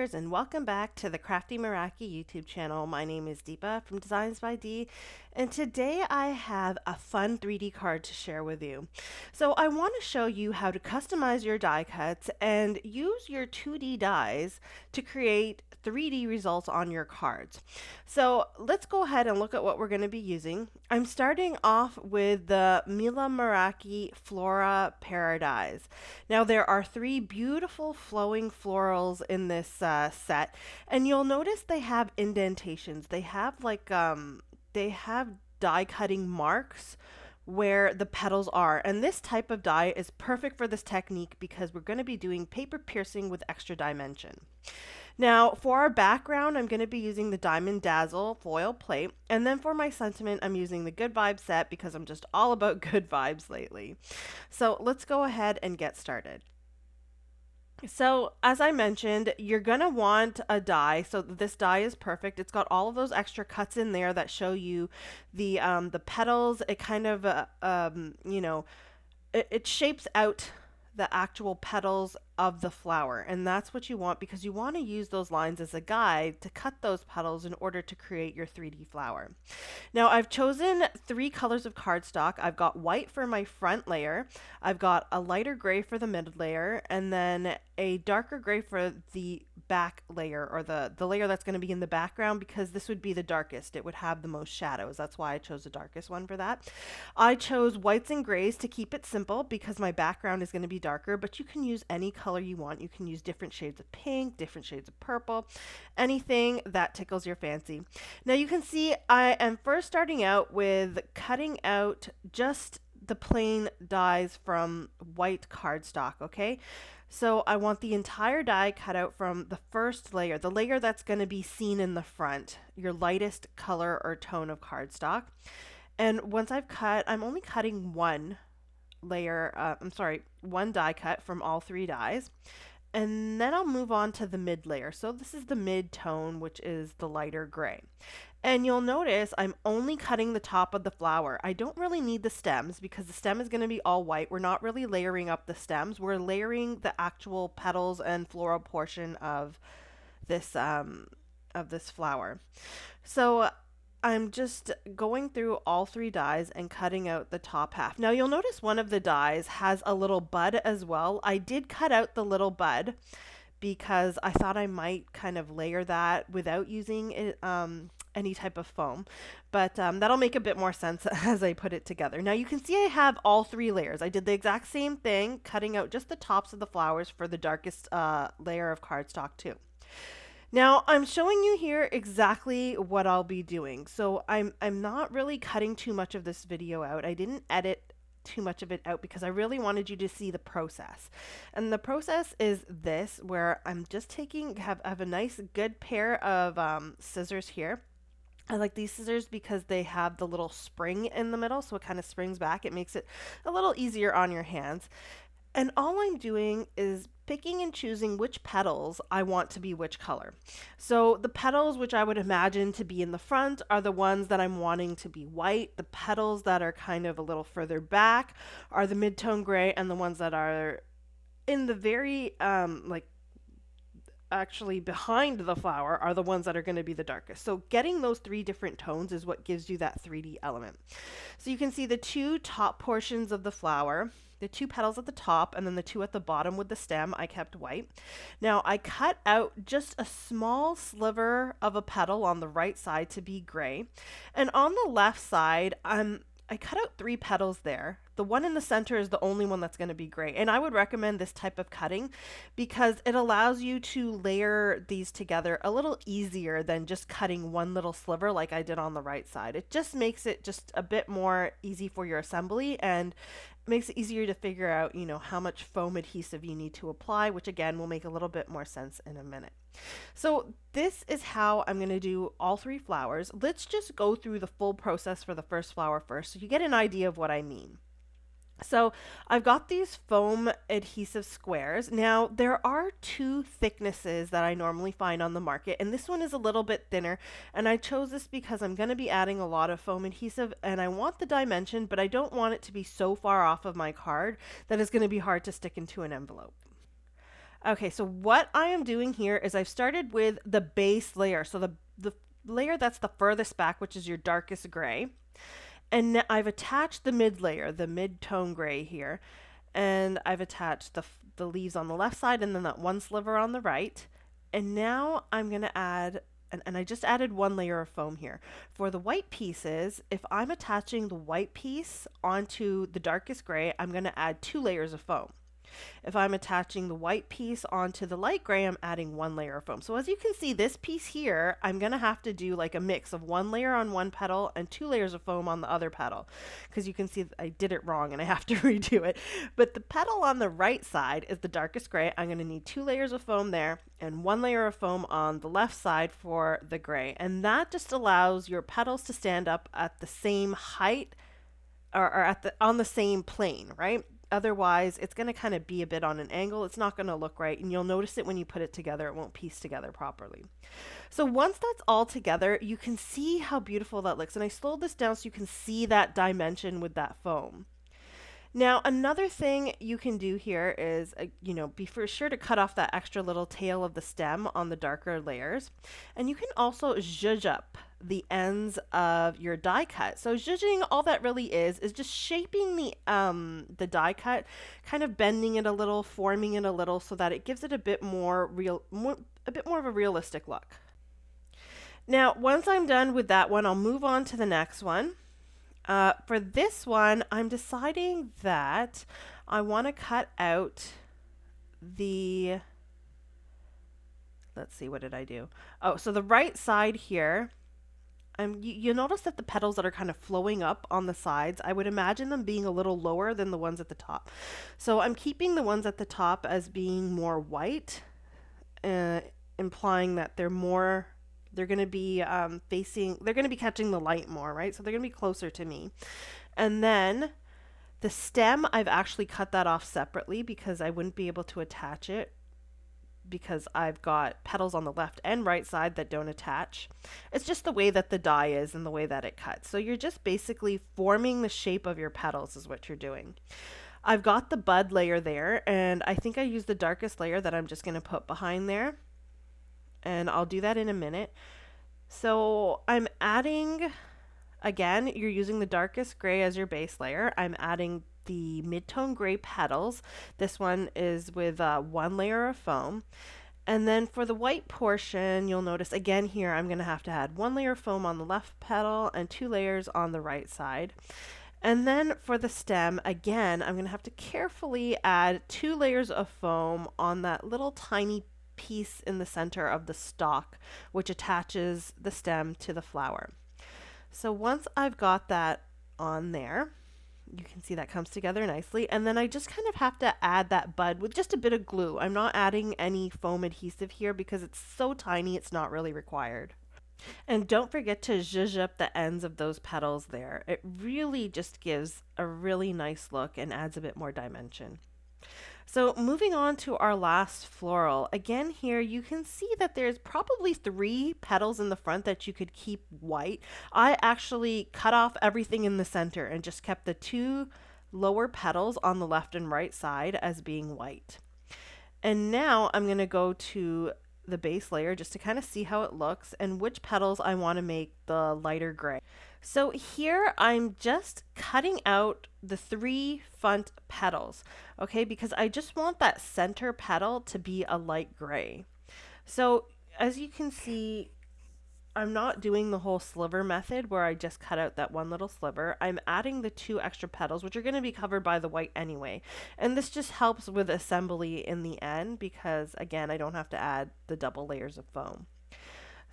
viewers, and welcome back to the Crafty Meraki YouTube channel. My name is Deepa from Designs by Dee, and today I have a fun 3D card to share with you. So I want to show you how to customize your die cuts and use your 2D dies to create 3D results on your cards. So let's go ahead and look at what we're going to be using. I'm starting off with the Mila Meraki Flora Paradise. Now there are three beautiful flowing florals in this set, and you'll notice they have indentations. They have they have die cutting marks where the petals are, and this type of die is perfect for this technique because we're going to be doing paper piercing with extra dimension. Now, for our background, I'm going to be using the Diamond Dazzle foil plate, and then for my sentiment, I'm using the Good Vibes set because I'm just all about good vibes lately. So let's go ahead and get started. So as I mentioned, you're going to want a die. So this die is perfect. It's got all of those extra cuts in there that show you the petals. It kind of, it shapes out the actual petals of the flower, and that's what you want because you want to use those lines as a guide to cut those petals in order to create your 3D flower. Now I've chosen three colors of cardstock. I've got white for my front layer, I've got a lighter gray for the mid layer, and then a darker gray for the back layer, or the layer that's going to be in the background, because this would be the darkest. It would have the most shadows. That's why I chose the darkest one for that. I chose whites and grays to keep it simple because my background is going to be darker, but you can use any color you want. You can use different shades of pink, different shades of purple, anything that tickles your fancy. Now you can see I am first starting out with cutting out just the plain dies from white cardstock, okay? So I want the entire die cut out from the first layer, the layer that's going to be seen in the front, your lightest color or tone of cardstock. And once I've cut, I'm only cutting one layer, one die cut from all three dies. And then I'll move on to the mid layer. So this is the mid tone, which is the lighter gray. And you'll notice I'm only cutting the top of the flower. I don't really need the stems because the stem is going to be all white. We're not really layering up the stems. We're layering the actual petals and floral portion of this flower. So I'm just going through all three dies and cutting out the top half. Now you'll notice one of the dies has a little bud as well. I did cut out the little bud because I thought I might kind of layer that without using it, any type of foam, but that'll make a bit more sense as I put it together. Now you can see I have all three layers. I did the exact same thing, cutting out just the tops of the flowers for the darkest layer of cardstock too. Now I'm showing you here exactly what I'll be doing. So I'm not really cutting too much of this video out. I didn't edit too much of it out because I really wanted you to see the process. And the process is this, where I'm just have a nice good pair of scissors here. I like these scissors because they have the little spring in the middle, so it kind of springs back. It makes it a little easier on your hands. And all I'm doing is picking and choosing which petals I want to be which color. So the petals which I would imagine to be in the front are the ones that I'm wanting to be white. The petals that are kind of a little further back are the mid-tone gray, and the ones that are in the very actually behind the flower are the ones that are going to be the darkest. So getting those three different tones is what gives you that 3D element. So you can see the two top portions of the flower, the two petals at the top, and then the two at the bottom with the stem, I kept white. Now I cut out just a small sliver of a petal on the right side to be gray. And on the left side, I cut out three petals there. The one in the center is the only one that's going to be gray. And I would recommend this type of cutting because it allows you to layer these together a little easier than just cutting one little sliver like I did on the right side. It just makes it just a bit more easy for your assembly, and makes it easier to figure out, how much foam adhesive you need to apply, which again will make a little bit more sense in a minute. So this is how I'm going to do all three flowers. Let's just go through the full process for the first flower first so you get an idea of what I mean. So I've got these foam adhesive squares. Now there are two thicknesses that I normally find on the market, and this one is a little bit thinner, and I chose this because I'm going to be adding a lot of foam adhesive, and I want the dimension, but I don't want it to be so far off of my card that it's going to be hard to stick into an envelope. Okay, so what I am doing here is I've started with the base layer. So the layer that's the furthest back, which is your darkest gray. And I've attached the mid layer, the mid-tone gray here. And I've attached the leaves on the left side and then that one sliver on the right. And now I'm going to add, and I just added one layer of foam here. For the white pieces, if I'm attaching the white piece onto the darkest gray, I'm going to add 2 layers of foam. If I'm attaching the white piece onto the light gray, I'm adding 1 layer of foam. So as you can see, this piece here, I'm going to have to do like a mix of 1 layer on one petal and 2 layers of foam on the other petal, because you can see I did it wrong and I have to redo it. But the petal on the right side is the darkest gray. I'm going to need 2 layers of foam there and 1 layer of foam on the left side for the gray. And that just allows your petals to stand up at the same height, or at the on the same plane, right? Otherwise, it's going to kind of be a bit on an angle. It's not going to look right, and you'll notice it when you put it together. It won't piece together properly. So once that's all together, you can see how beautiful that looks. And I slowed this down so you can see that dimension with that foam. Now, another thing you can do here is, be for sure to cut off that extra little tail of the stem on the darker layers. And you can also zhuzh up the ends of your die cut. So zhuzhing, all that really is just shaping the die cut, kind of bending it a little, forming it a little so that it gives it a bit more of a realistic look. Now, once I'm done with that one, I'll move on to the next one. For this one, I'm deciding that I want to cut out the, let's see, what did I do? Oh, so the right side here, you'll notice that the petals that are kind of flowing up on the sides, I would imagine them being a little lower than the ones at the top. So I'm keeping the ones at the top as being more white, implying that they're going to be they're going to be catching the light more, right? So they're going to be closer to me. And then the stem, I've actually cut that off separately because I wouldn't be able to attach it because I've got petals on the left and right side that don't attach. It's just the way that the die is and the way that it cuts. So you're just basically forming the shape of your petals is what you're doing. I've got the bud layer there, and I think I used the darkest layer that I'm just going to put behind there. And I'll do that in a minute. So I'm adding, again, you're using the darkest gray as your base layer. I'm adding the mid-tone gray petals. This one is with 1 layer of foam. And then for the white portion, you'll notice again here, I'm going to have to add 1 layer of foam on the left petal and 2 layers on the right side. And then for the stem, again, I'm going to have to carefully add 2 layers of foam on that little tiny piece in the center of the stalk, which attaches the stem to the flower. So once I've got that on there, you can see that comes together nicely. And then I just kind of have to add that bud with just a bit of glue. I'm not adding any foam adhesive here because it's so tiny, it's not really required. And don't forget to zhuzh up the ends of those petals there. It really just gives a really nice look and adds a bit more dimension. So moving on to our last floral, again here you can see that there's probably 3 petals in the front that you could keep white. I actually cut off everything in the center and just kept the 2 lower petals on the left and right side as being white. And now I'm going to go to the base layer just to kind of see how it looks and which petals I want to make the lighter gray. So here I'm just cutting out the 3 front petals, okay, because I just want that center petal to be a light gray. So as you can see, I'm not doing the whole sliver method where I just cut out that one little sliver. I'm adding the 2 extra petals, which are going to be covered by the white anyway. And this just helps with assembly in the end because, again, I don't have to add the double layers of foam.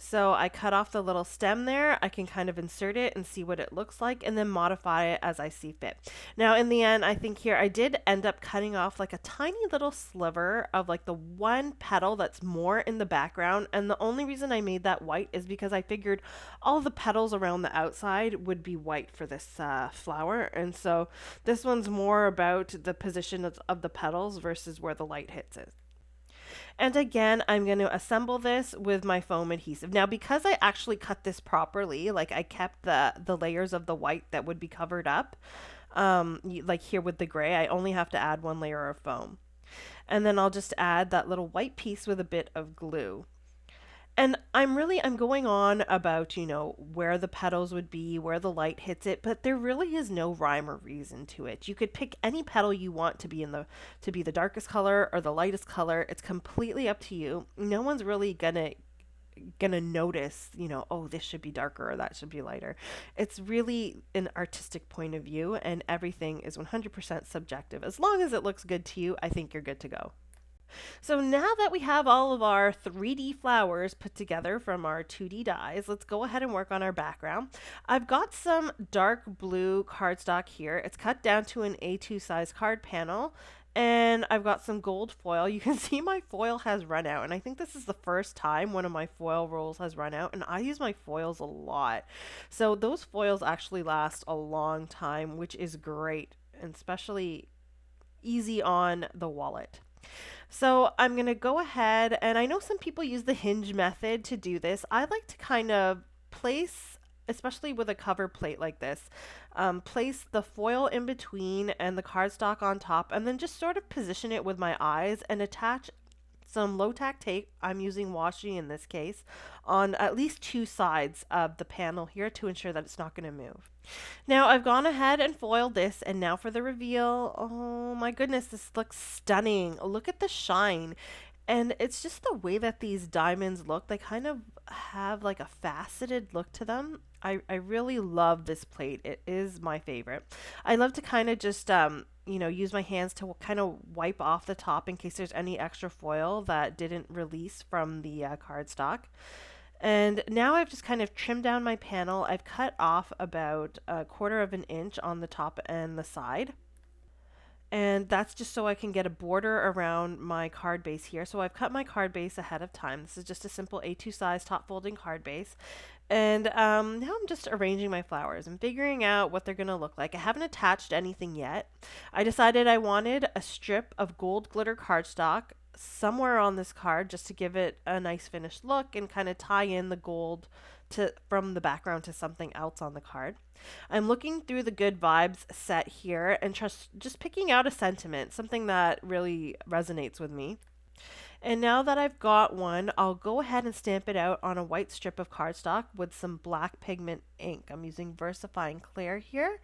So I cut off the little stem there. I can kind of insert it and see what it looks like and then modify it as I see fit. Now in the end, I think here I did end up cutting off like a tiny little sliver of like the one petal that's more in the background. And the only reason I made that white is because I figured all the petals around the outside would be white for this flower. And so this one's more about the position of the petals versus where the light hits it. And again, I'm going to assemble this with my foam adhesive. Now, because I actually cut this properly, like I kept the layers of the white that would be covered up, like here with the gray, I only have to add 1 layer of foam. And then I'll just add that little white piece with a bit of glue. And I'm going on about, where the petals would be, where the light hits it, but there really is no rhyme or reason to it. You could pick any petal you want to be the darkest color or the lightest color. It's completely up to you. No one's really gonna notice, oh, this should be darker or that should be lighter. It's really an artistic point of view, and everything is 100% subjective. As long as it looks good to you, I think you're good to go. So now that we have all of our 3D flowers put together from our 2D dies, let's go ahead and work on our background. I've got some dark blue cardstock here. It's cut down to an A2 size card panel. And I've got some gold foil. You can see my foil has run out. And I think this is the first time one of my foil rolls has run out. And I use my foils a lot. So those foils actually last a long time, which is great. And especially easy on the wallet. So I'm going to go ahead, and I know some people use the hinge method to do this. I like to kind of place, especially with a cover plate like this, place the foil in between and the cardstock on top, and then just sort of position it with my eyes and attach some low tack tape, I'm using washi in this case, on at least two sides of the panel here to ensure that it's not going to move. Now I've gone ahead and foiled this, and now for the reveal. Oh my goodness, this looks stunning. Look at the shine. And it's just the way that these diamonds look. They kind of have like a faceted look to them. I really love this plate. It is my favorite. I love to kind of just, use my hands to kind of wipe off the top in case there's any extra foil that didn't release from the cardstock. And now I've just kind of trimmed down my panel. I've cut off about 1/4 of an inch on the top and the side. And that's just so I can get a border around my card base here. So I've cut my card base ahead of time. This is just a simple A2 size top folding card base. And now I'm just arranging my flowers and figuring out what they're going to look like. I haven't attached anything yet. I decided I wanted a strip of gold glitter cardstock somewhere on this card just to give it a nice finished look and kind of tie in the gold from the background to something else on the card. I'm looking through the good vibes set here and just picking out a sentiment, something that really resonates with me. And now that I've got one, I'll go ahead and stamp it out on a white strip of cardstock with some black pigment ink. I'm using VersaFine Clear here.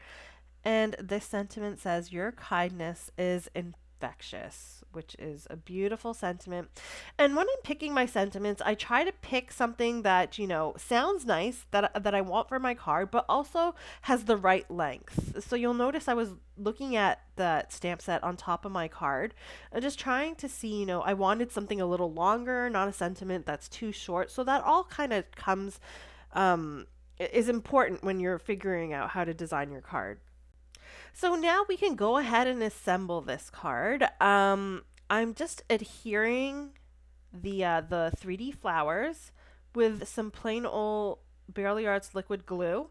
And this sentiment says, "Your kindness is infectious," which is a beautiful sentiment. And when I'm picking my sentiments, I try to pick something that, sounds nice, that I want for my card, but also has the right length. So you'll notice I was looking at the stamp set on top of my card and just trying to see, I wanted something a little longer, not a sentiment that's too short. So that all kind of is important when you're figuring out how to design your card. So now we can go ahead and assemble this card. I'm just adhering the 3D flowers with some plain old Barely Arts liquid glue.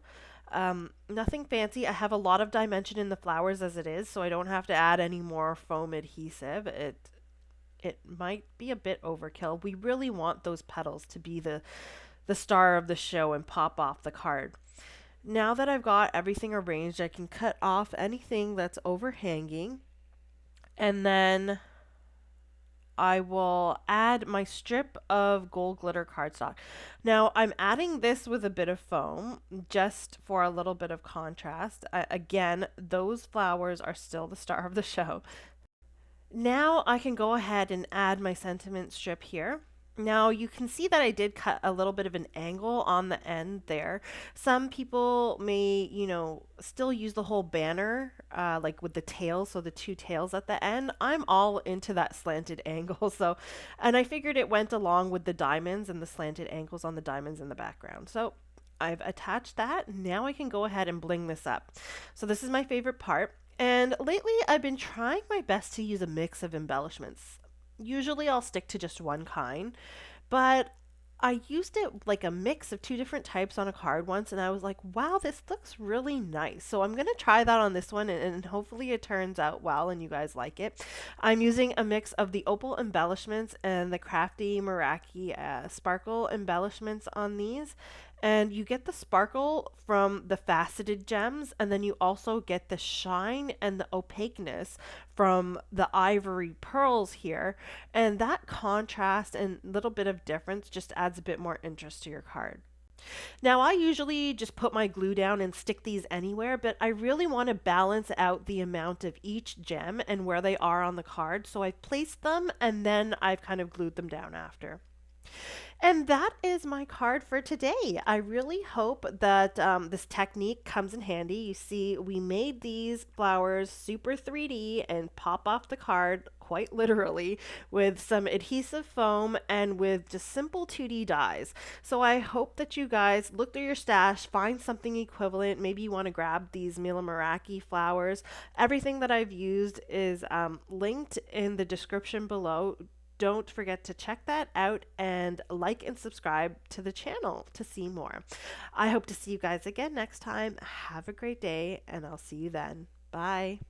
Nothing fancy. I have a lot of dimension in the flowers as it is, so I don't have to add any more foam adhesive. It might be a bit overkill. We really want those petals to be the star of the show and pop off the card. Now that I've got everything arranged, I can cut off anything that's overhanging, and then I will add my strip of gold glitter cardstock. Now I'm adding this with a bit of foam just for a little bit of contrast. Again, those flowers are still the star of the show. Now I can go ahead and add my sentiment strip here. Now you can see that I did cut a little bit of an angle on the end there. Some people may, still use the whole banner, like with the tails, so the two tails at the end. I'm all into that slanted angle, and I figured it went along with the diamonds and the slanted angles on the diamonds in the background. So I've attached that. Now I can go ahead and bling this up. So this is my favorite part. And lately I've been trying my best to use a mix of embellishments. Usually I'll stick to just one kind, but I used it like a mix of two different types on a card once, and I was like, wow, this looks really nice. So I'm going to try that on this one, and hopefully it turns out well and you guys like it. I'm using a mix of the opal embellishments and the Crafty Meraki sparkle embellishments on these. And you get the sparkle from the faceted gems, and then you also get the shine and the opaqueness from the ivory pearls here. And that contrast and little bit of difference just adds a bit more interest to your card. Now, I usually just put my glue down and stick these anywhere, but I really want to balance out the amount of each gem and where they are on the card. So I've placed them and then I've kind of glued them down after. And that is my card for today. I really hope that this technique comes in handy. You see, we made these flowers super 3D and pop off the card quite literally with some adhesive foam and with just simple 2D dies. So I hope that you guys look through your stash, find something equivalent. Maybe you want to grab these Mila Meraki flowers. Everything that I've used is linked in the description below. Don't forget to check that out and like and subscribe to the channel to see more. I hope to see you guys again next time. Have a great day, and I'll see you then. Bye.